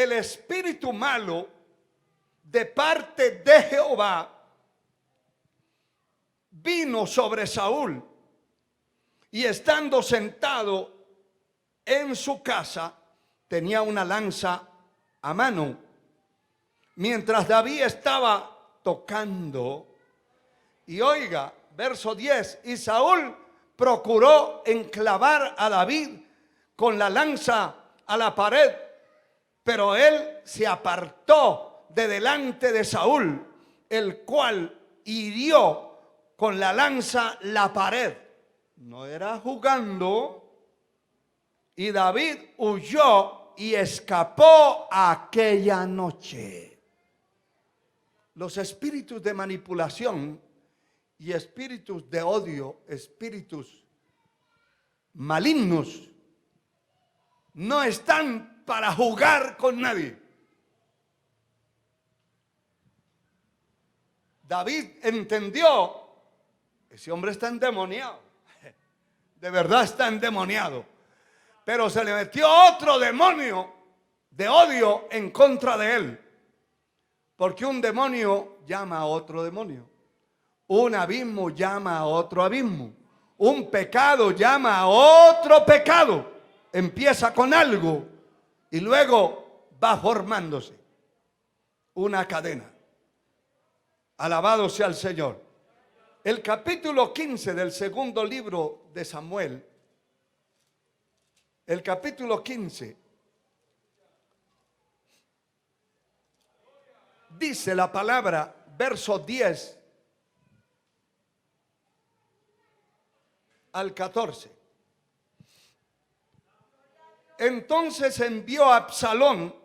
el espíritu malo de parte de Jehová vino sobre Saúl, y estando sentado en su casa tenía una lanza a mano, mientras David estaba tocando. Y oiga, verso 10, y Saúl procuró enclavar a David con la lanza a la pared, pero él se apartó de delante de Saúl, el cual hirió con la lanza la pared. No era jugando. Y David huyó y escapó aquella noche. Los espíritus de manipulación y espíritus de odio, espíritus malignos, no están para jugar con nadie. David entendió, ese hombre está endemoniado, de verdad está endemoniado, pero se le metió otro demonio de odio en contra de él, porque un demonio llama a otro demonio, un abismo llama a otro abismo, un pecado llama a otro pecado. Empieza con algo y luego va formándose una cadena. Alabado sea el Señor. El capítulo 15 del segundo libro de Samuel, el capítulo 15, dice la palabra, verso 10 al 14. Entonces envió a Absalón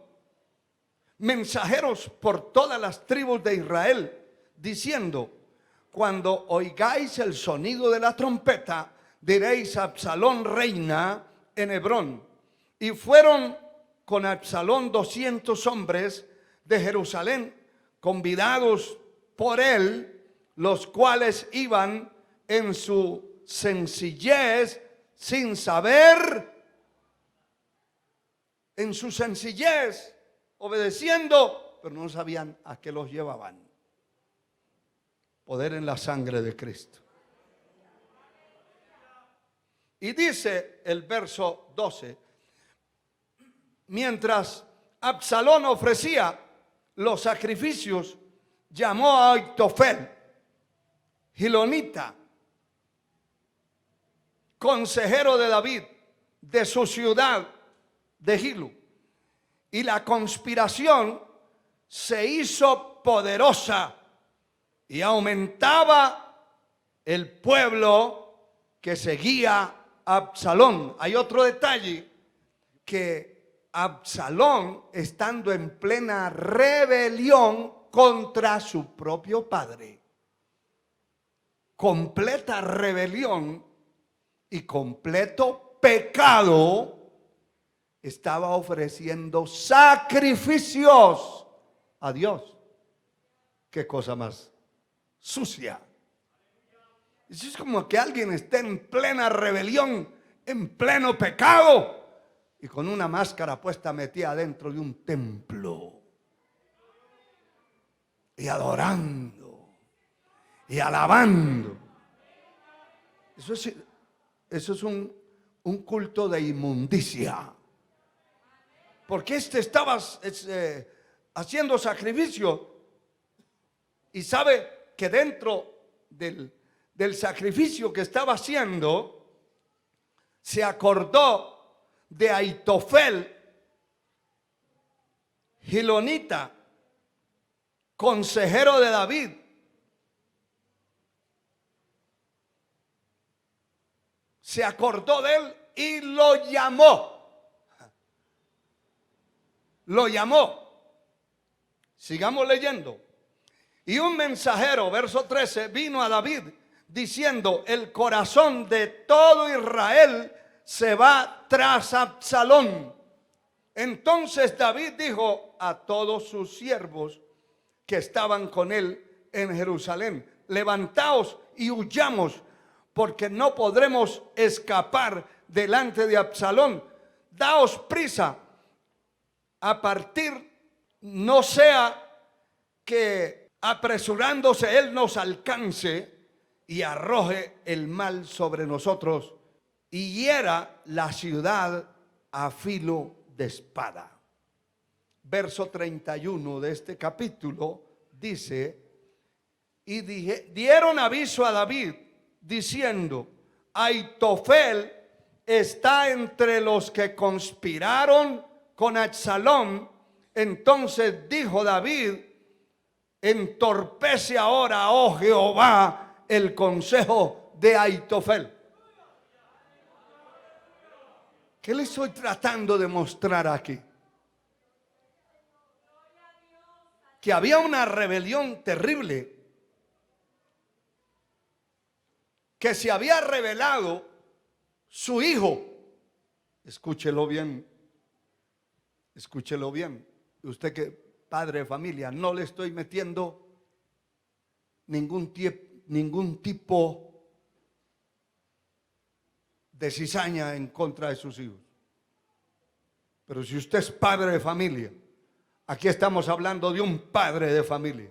mensajeros por todas las tribus de Israel, diciendo: cuando oigáis el sonido de la trompeta, diréis: Absalón reina en Hebrón. Y fueron con Absalón 200 hombres de Jerusalén, convidados por él, los cuales iban en su sencillez, sin saber, en su sencillez, obedeciendo, pero no sabían a qué los llevaban. Poder en la sangre de Cristo. Y dice el verso 12: mientras Absalón ofrecía los sacrificios, llamó a Aitofel, Gilonita, consejero de David, de su ciudad de Gilo. Y la conspiración se hizo poderosa y aumentaba el pueblo que seguía a Absalón. Hay otro detalle, que Absalón, estando en plena rebelión contra su propio padre, completa rebelión y completo pecado, estaba ofreciendo sacrificios a Dios. Qué cosa más sucia. Es como que alguien esté en plena rebelión, en pleno pecado, y con una máscara puesta metida dentro de un templo, y adorando y alabando. Eso es un culto de inmundicia. Porque estaba haciendo sacrificio, y sabe que dentro del sacrificio que estaba haciendo, se acordó de Aitofel, Gilonita, consejero de David. Se acordó de él y lo llamó. Lo llamó. Sigamos leyendo. Y un mensajero, verso 13, vino a David diciendo: el corazón de todo Israel se va tras Absalón. Entonces David dijo a todos sus siervos que estaban con él en Jerusalén: levantaos y huyamos, porque no podremos escapar delante de Absalón. Daos prisa a partir no sea que apresurándose Él nos alcance y arroje el mal sobre nosotros y hiera la ciudad a filo de espada. Verso 31 de este capítulo dice: y dieron aviso a David diciendo: Aitofel está entre los que conspiraron con Absalón. Entonces dijo David: entorpece ahora, oh Jehová, el consejo de Aitofel. ¿Qué le estoy tratando de mostrar aquí? Que había una rebelión terrible, que se había revelado su hijo. Escúchelo bien, escúchelo bien. Usted que padre de familia, no le estoy metiendo ningún tipo de cizaña en contra de sus hijos. Pero si usted es padre de familia, aquí estamos hablando de un padre de familia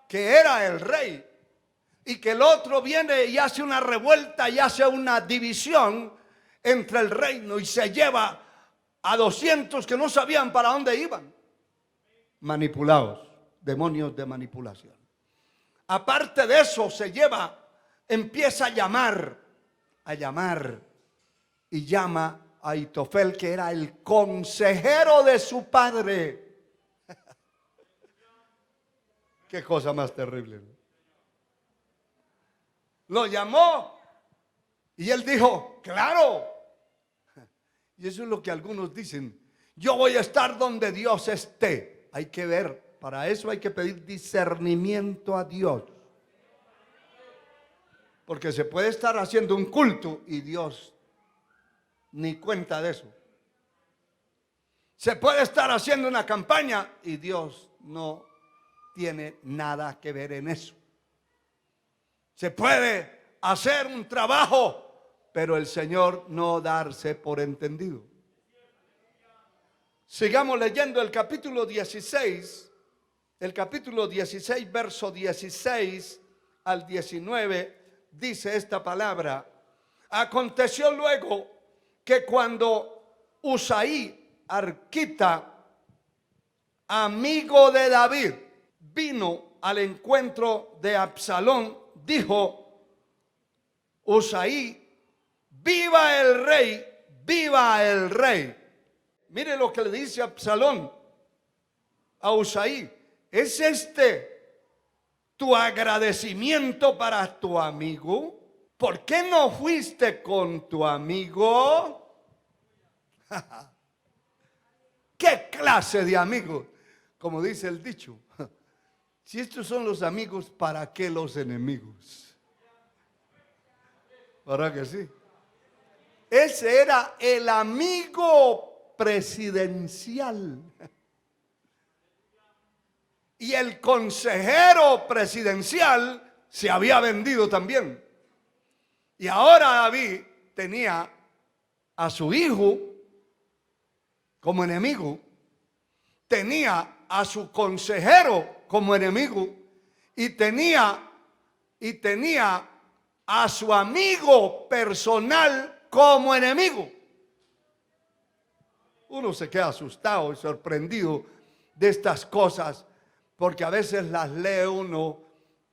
que era el rey, y que el otro viene y hace una revuelta y hace una división entre el reino y se lleva a 200 que no sabían para dónde iban. Manipulados, demonios de manipulación. Aparte de eso, empieza a llamar y llama a Aitofel, que era el consejero de su padre. Qué cosa más terrible, ¿no? Lo llamó y él dijo: claro. Y eso es lo que algunos dicen: yo voy a estar donde Dios esté. Hay que ver, para eso hay que pedir discernimiento a Dios. Porque se puede estar haciendo un culto y Dios ni cuenta de eso. Se puede estar haciendo una campaña y Dios no tiene nada que ver en eso. Se puede hacer un trabajo, pero el Señor no darse por entendido. Sigamos leyendo el capítulo 16. El capítulo 16, verso 16 al 19, dice esta palabra: aconteció luego que cuando Usaí, arquita, amigo de David, vino al encuentro de Absalón, dijo Usaí: viva el rey, viva el rey. Mire lo que le dice Absalón a Usaí: ¿es este tu agradecimiento para tu amigo? ¿Por qué no fuiste con tu amigo? ¿Qué clase de amigos? Como dice el dicho, si estos son los amigos, ¿para qué los enemigos? ¿Verdad que sí? Ese era el amigo presidencial. Y el consejero presidencial se había vendido también. Y ahora David tenía a su hijo como enemigo, tenía a su consejero como enemigo, y tenía a su amigo personal como enemigo. Uno se queda asustado y sorprendido de estas cosas, porque a veces las lee uno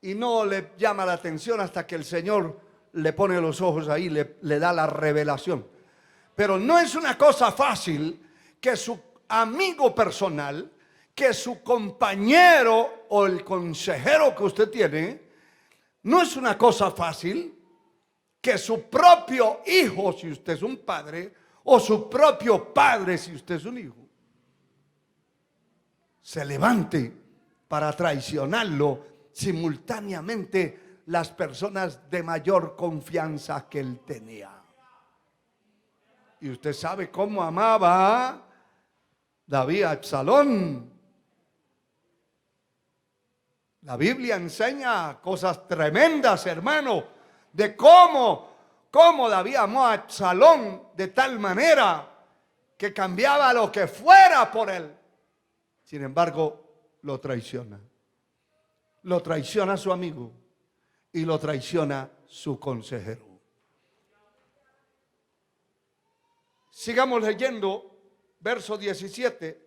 y no le llama la atención hasta que el Señor le pone los ojos ahí, le da la revelación. Pero no es una cosa fácil que su amigo personal, que su compañero o el consejero que usted tiene, no es una cosa fácil que su propio hijo, si usted es un padre, o su propio padre, si usted es un hijo, se levante para traicionarlo simultáneamente las personas de mayor confianza que él tenía. Y usted sabe cómo amaba David a Absalón. La Biblia enseña cosas tremendas, hermano, de cómo David amó a Absalón de tal manera que cambiaba lo que fuera por él. Sin embargo, lo traiciona. Lo traiciona su amigo y lo traiciona su consejero. Sigamos leyendo verso 17.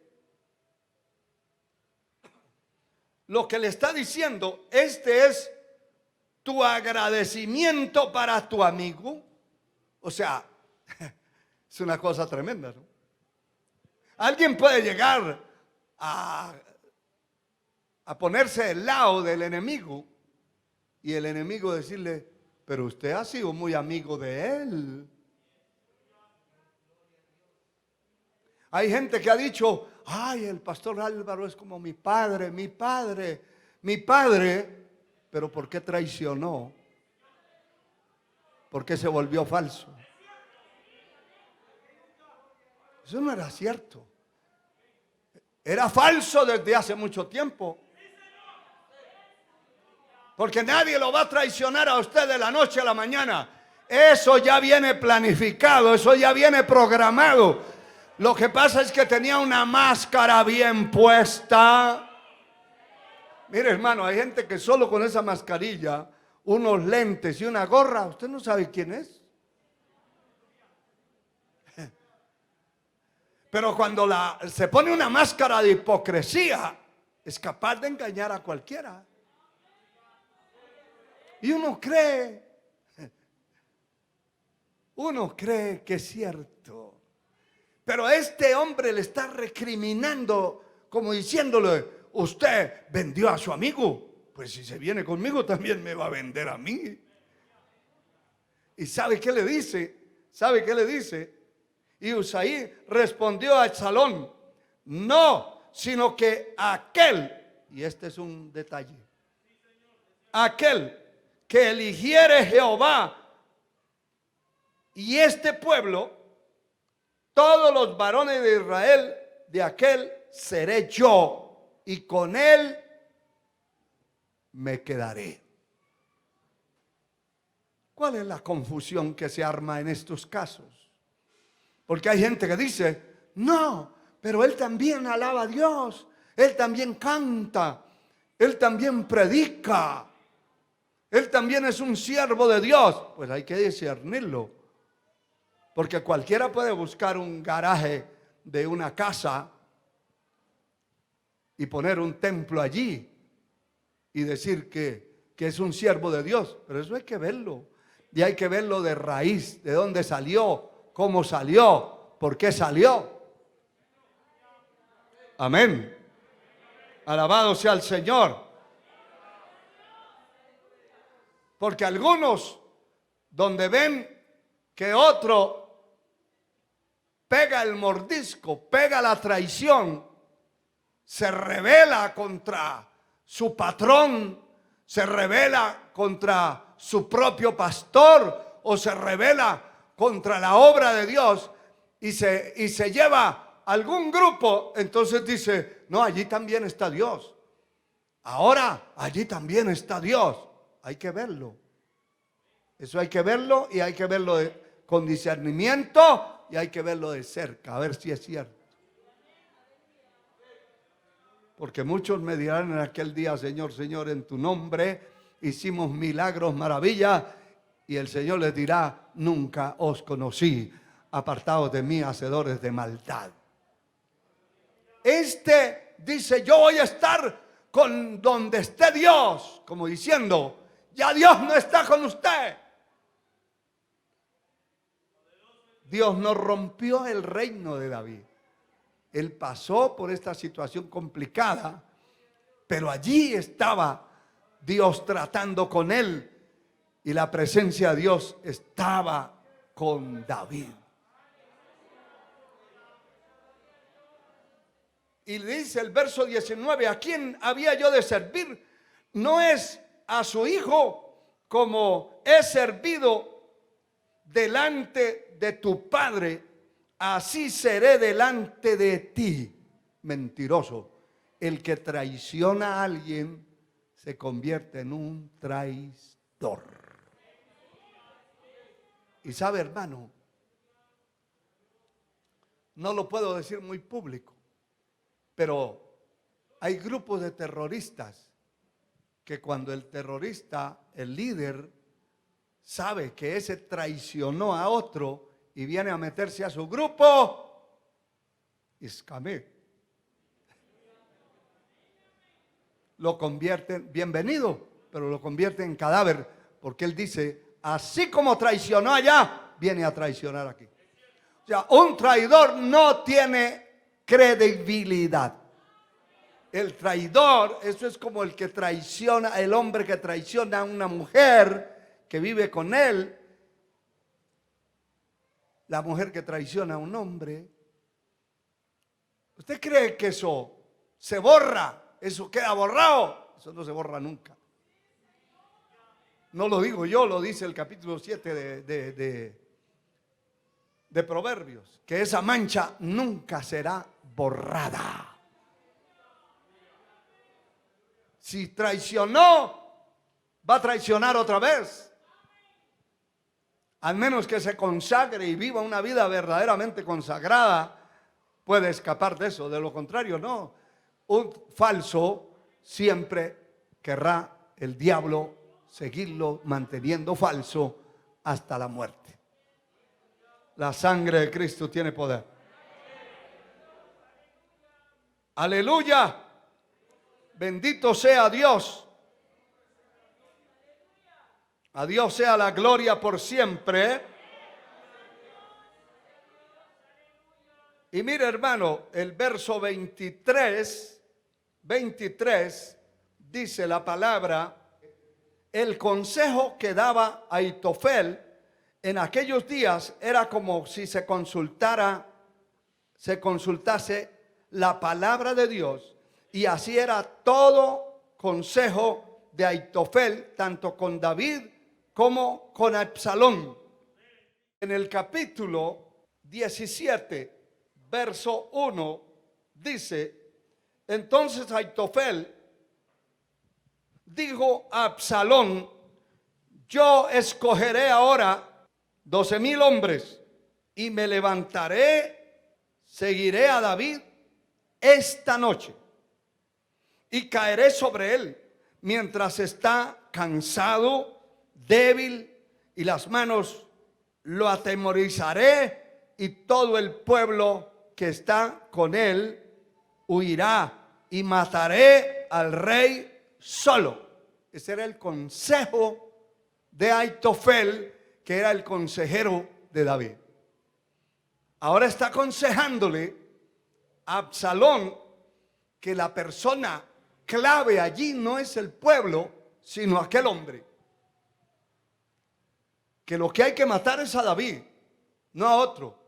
Lo que le está diciendo, este es tu agradecimiento para tu amigo. O sea, es una cosa tremenda, ¿no? Alguien puede llegar a ponerse del lado del enemigo y el enemigo decirle, pero usted ha sido muy amigo de él. Hay gente que ha dicho, ay, el pastor Álvaro es como mi padre, mi padre, mi padre. Pero ¿por qué traicionó? ¿Por qué se volvió falso? Eso no era cierto. Era falso desde hace mucho tiempo. Porque nadie lo va a traicionar a usted de la noche a la mañana. Eso ya viene planificado, eso ya viene programado. Lo que pasa es que tenía una máscara bien puesta. Mire, hermano, hay gente que solo con esa mascarilla, unos lentes y una gorra, usted no sabe quién es. Pero cuando se pone una máscara de hipocresía, es capaz de engañar a cualquiera. Y uno cree que es cierto. Pero este hombre le está recriminando, como diciéndole, usted vendió a su amigo. Pues si se viene conmigo también me va a vender a mí. ¿Y sabe qué le dice? ¿Sabe qué le dice? Y Usaí respondió a Absalón, no, sino que aquel, y este es un detalle, aquel que eligiere Jehová y este pueblo, todos los varones de Israel, de aquel seré yo, y con él me quedaré. ¿Cuál es la confusión que se arma en estos casos? Porque hay gente que dice, no, pero él también alaba a Dios, él también canta, él también predica, él también es un siervo de Dios. Pues hay que discernirlo. Porque cualquiera puede buscar un garaje de una casa y poner un templo allí y decir que es un siervo de Dios. Pero eso hay que verlo. Y hay que verlo de raíz, de dónde salió, cómo salió, por qué salió. Amén. Alabado sea el Señor. Porque algunos, donde ven que otro pega el mordisco, pega la traición, se rebela contra su patrón, se rebela contra su propio pastor o se rebela contra la obra de Dios y se lleva algún grupo, entonces dice, no, allí también está Dios. Ahora, allí también está Dios. Hay que verlo. Eso hay que verlo y hay que verlo con discernimiento. Y hay que verlo de cerca, a ver si es cierto. Porque muchos me dirán en aquel día, Señor, Señor, en tu nombre hicimos milagros, maravillas. Y el Señor les dirá, nunca os conocí, apartados de mí, hacedores de maldad. Este dice, yo voy a estar con donde esté Dios, como diciendo, ya Dios no está con usted. Dios no rompió el reino de David. Él pasó por esta situación complicada, pero allí estaba Dios tratando con él y la presencia de Dios estaba con David. Y le dice el verso 19, ¿a quién había yo de servir? No es a su hijo como he servido delante de tu padre, así seré delante de ti. Mentiroso. El que traiciona a alguien se convierte en un traidor. Y sabe, hermano, no lo puedo decir muy público, pero hay grupos de terroristas que cuando el terrorista, el líder, sabe que ese traicionó a otro y viene a meterse a su grupo, escamé. Lo convierte, bienvenido, pero lo convierte en cadáver, porque él dice, así como traicionó allá, viene a traicionar aquí. O sea, un traidor no tiene credibilidad. El traidor, eso es como el que traiciona, el hombre que traiciona a una mujer que vive con él, la mujer que traiciona a un hombre. ¿Usted cree que eso se borra? ¿Eso queda borrado? Eso no se borra nunca. No lo digo yo, lo dice el capítulo 7 de Proverbios, que esa mancha nunca será borrada. Si traicionó, va a traicionar otra vez. Al menos que se consagre y viva una vida verdaderamente consagrada, puede escapar de eso. De lo contrario, no. Un falso siempre querrá el diablo seguirlo manteniendo falso hasta la muerte. La sangre de Cristo tiene poder. Aleluya. Bendito sea Dios. A Dios sea la gloria por siempre. Y mire, hermano, el verso 23 dice la palabra: el consejo que daba Ahitofel en aquellos días era como si se consultase la palabra de Dios, y así era todo consejo de Ahitofel, tanto con David como con Absalón. En el capítulo 17, verso 1, dice: entonces Ahitofel dijo a Absalón: yo escogeré ahora 12,000 hombres y me levantaré, seguiré a David esta noche y caeré sobre él mientras está cansado, débil, y las manos lo atemorizaré, y todo el pueblo que está con él huirá, y mataré al rey solo. Ese era el consejo de Ahitofel, que era el consejero de David. Ahora está aconsejándole a Absalón que la persona clave allí no es el pueblo, sino aquel hombre. Que lo que hay que matar es a David, no a otro.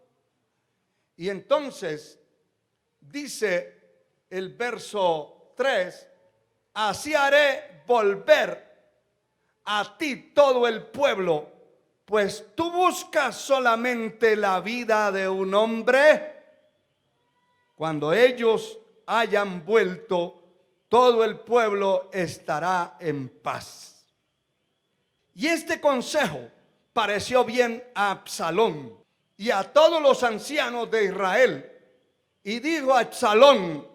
Y entonces dice el verso 3: así haré volver a ti todo el pueblo, pues tú buscas solamente la vida de un hombre. Cuando ellos hayan vuelto, todo el pueblo estará en paz. Y este consejo pareció bien a Absalón y a todos los ancianos de Israel. Y dijo a Absalón: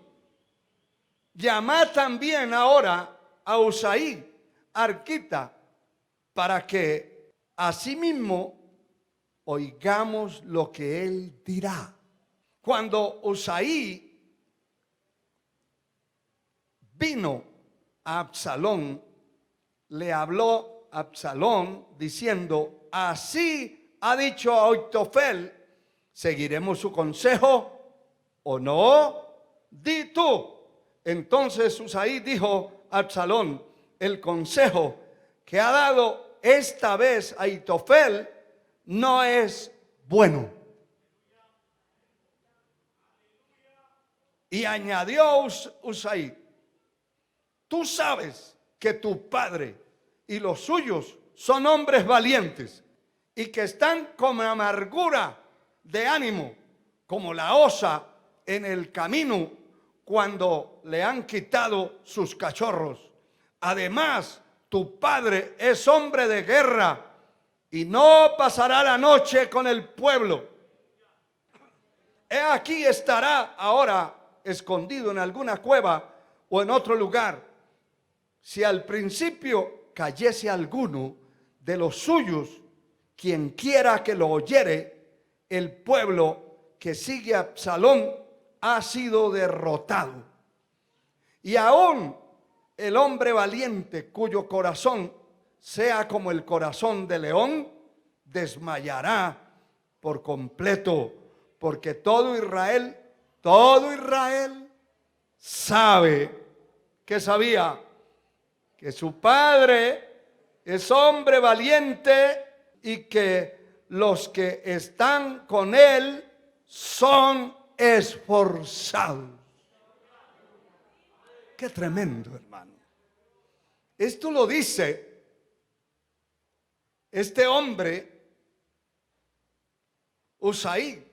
llamad también ahora a Usaí, arquita, para que asimismo oigamos lo que él dirá. Cuando Usaí vino a Absalón, le habló a Absalón diciendo: así ha dicho Ahitofel, ¿seguiremos su consejo o no? Di tú. Entonces Usaí dijo a Absalón: el consejo que ha dado esta vez Ahitofel no es bueno. Y añadió Usaí: tú sabes que tu padre y los suyos son hombres valientes y que están con amargura de ánimo, como la osa en el camino cuando le han quitado sus cachorros. Además, tu padre es hombre de guerra y no pasará la noche con el pueblo. He aquí estará ahora escondido en alguna cueva o en otro lugar. Si al principio cayese alguno de los suyos, quien quiera que lo oyere, el pueblo que sigue a Absalón ha sido derrotado. Y aún el hombre valiente cuyo corazón sea como el corazón de león, desmayará por completo, porque todo Israel sabe, que sabía, que su padre es hombre valiente y que los que están con él son esforzados. Qué tremendo, hermano. Esto lo dice este hombre, Usaí.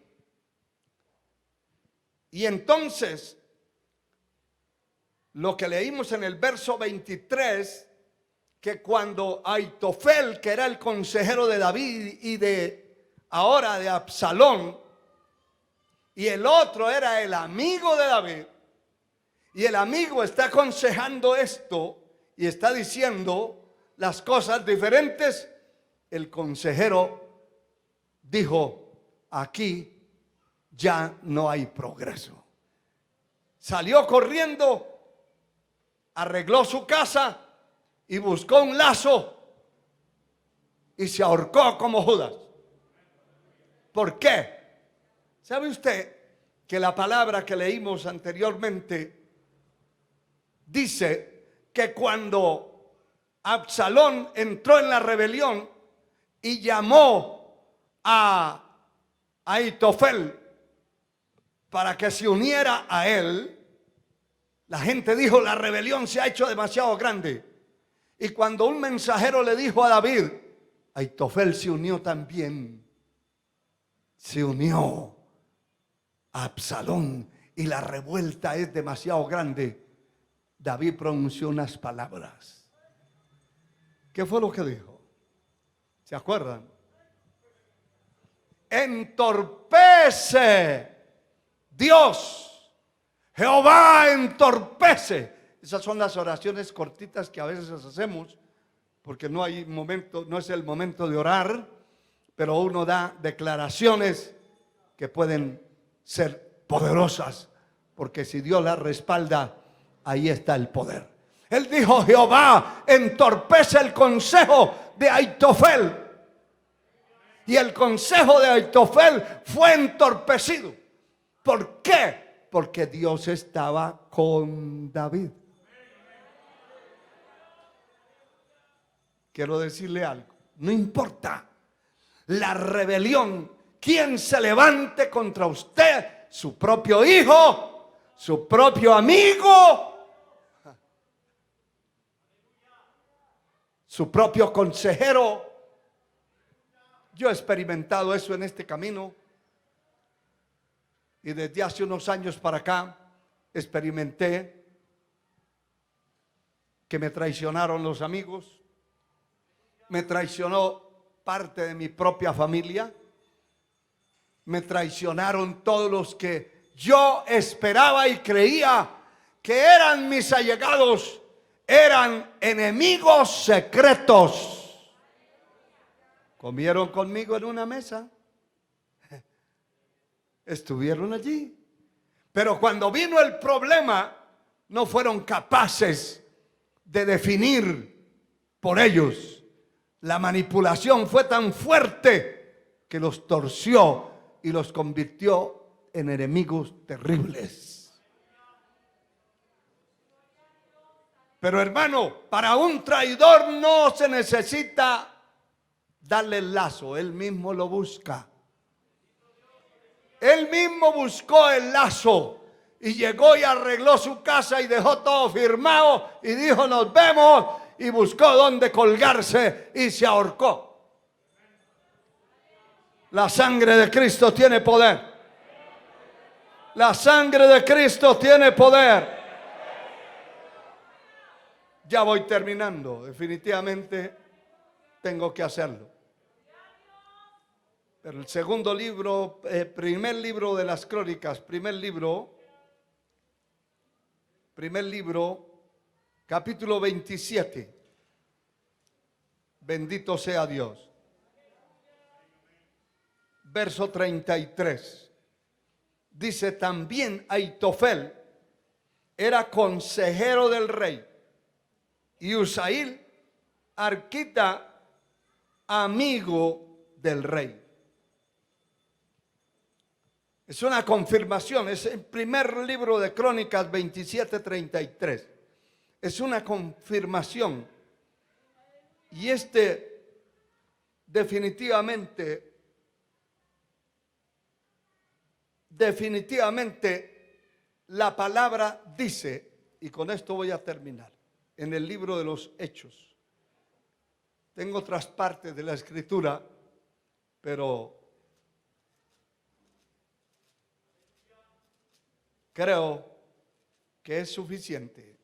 Y entonces, lo que leímos en el verso 23, que cuando Aitofel, que era el consejero de David y ahora de Absalón, y el otro era el amigo de David, y el amigo está aconsejando esto y está diciendo las cosas diferentes, el consejero dijo: aquí ya no hay progreso. Salió corriendo, arregló su casa y buscó un lazo y se ahorcó como Judas. ¿Por qué? ¿Sabe usted que la palabra que leímos anteriormente dice que cuando Absalón entró en la rebelión y llamó a Aitofel para que se uniera a él, la gente dijo: la rebelión se ha hecho demasiado grande? Y cuando un mensajero le dijo a David, Aitofel se unió también. Se unió a Absalón y la revuelta es demasiado grande. David pronunció unas palabras. ¿Qué fue lo que dijo? ¿Se acuerdan? Entorpece Dios, Jehová entorpece. Esas son las oraciones cortitas que a veces hacemos porque no hay momento, no es el momento de orar, pero uno da declaraciones que pueden ser poderosas, porque si Dios las respalda, ahí está el poder. Él dijo: Jehová entorpece el consejo de Aitofel. Y el consejo de Aitofel fue entorpecido. ¿Por qué? Porque Dios estaba con David. Quiero decirle algo: no importa la rebelión, quien se levante contra usted, su propio hijo, su propio amigo, su propio consejero. Yo he experimentado eso en este camino, y desde hace unos años para acá experimenté que me traicionaron los amigos, me traicionó parte de mi propia familia, me traicionaron todos los que yo esperaba y creía que eran mis allegados, eran enemigos secretos. Comieron conmigo en una mesa, estuvieron allí, pero cuando vino el problema no fueron capaces de definir por ellos. La manipulación fue tan fuerte que los torció y los convirtió en enemigos terribles. Pero hermano, para un traidor no se necesita darle el lazo, él mismo lo busca. Él mismo buscó el lazo y llegó y arregló su casa y dejó todo firmado y dijo: nos vemos, y buscó dónde colgarse y se ahorcó. La sangre de Cristo tiene poder. La sangre de Cristo tiene poder. Ya voy terminando, definitivamente tengo que hacerlo. Pero el segundo libro, primer libro de las Crónicas, primer libro, capítulo 27. Bendito sea Dios. Verso 33. Dice: también Aitofel era consejero del rey, y Usaí arquita, amigo del rey. Es una confirmación, es el primer libro de Crónicas 27:33. Es una confirmación. Y definitivamente la palabra dice, y con esto voy a terminar, en el libro de los Hechos. Tengo otras partes de la escritura, pero creo que es suficiente.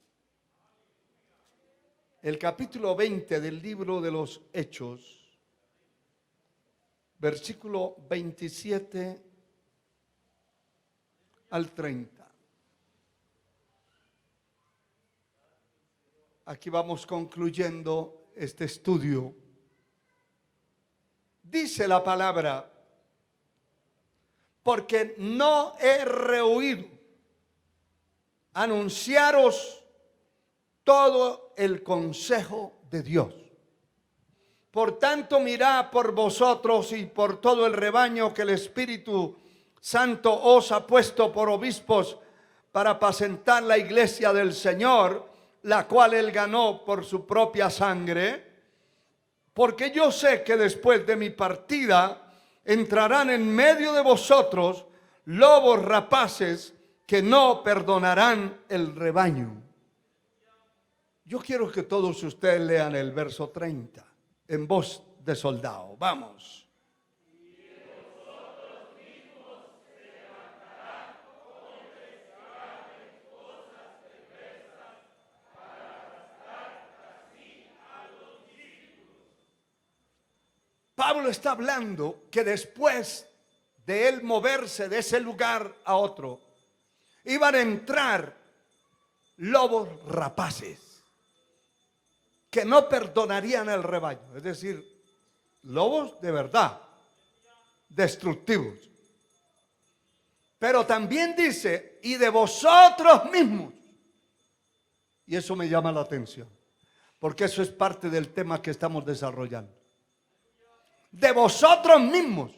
El capítulo 20 del libro de los Hechos, versículo 27 al 30. Aquí vamos concluyendo este estudio. Dice la palabra: porque no he rehuido anunciaros todo el consejo de Dios. Por tanto, mirad por vosotros y por todo el rebaño que el Espíritu Santo os ha puesto por obispos para apacentar la iglesia del Señor, la cual él ganó por su propia sangre. Porque yo sé que después de mi partida entrarán en medio de vosotros lobos rapaces que no perdonarán el rebaño. Yo quiero que todos ustedes lean el verso 30 en voz de soldado. Vamos. Pablo está hablando que después de él moverse de ese lugar a otro, iban a entrar lobos rapaces que no perdonarían el rebaño. Es decir, lobos de verdad, destructivos. Pero también dice: y de vosotros mismos. Y eso me llama la atención, porque eso es parte del tema que estamos desarrollando. De vosotros mismos.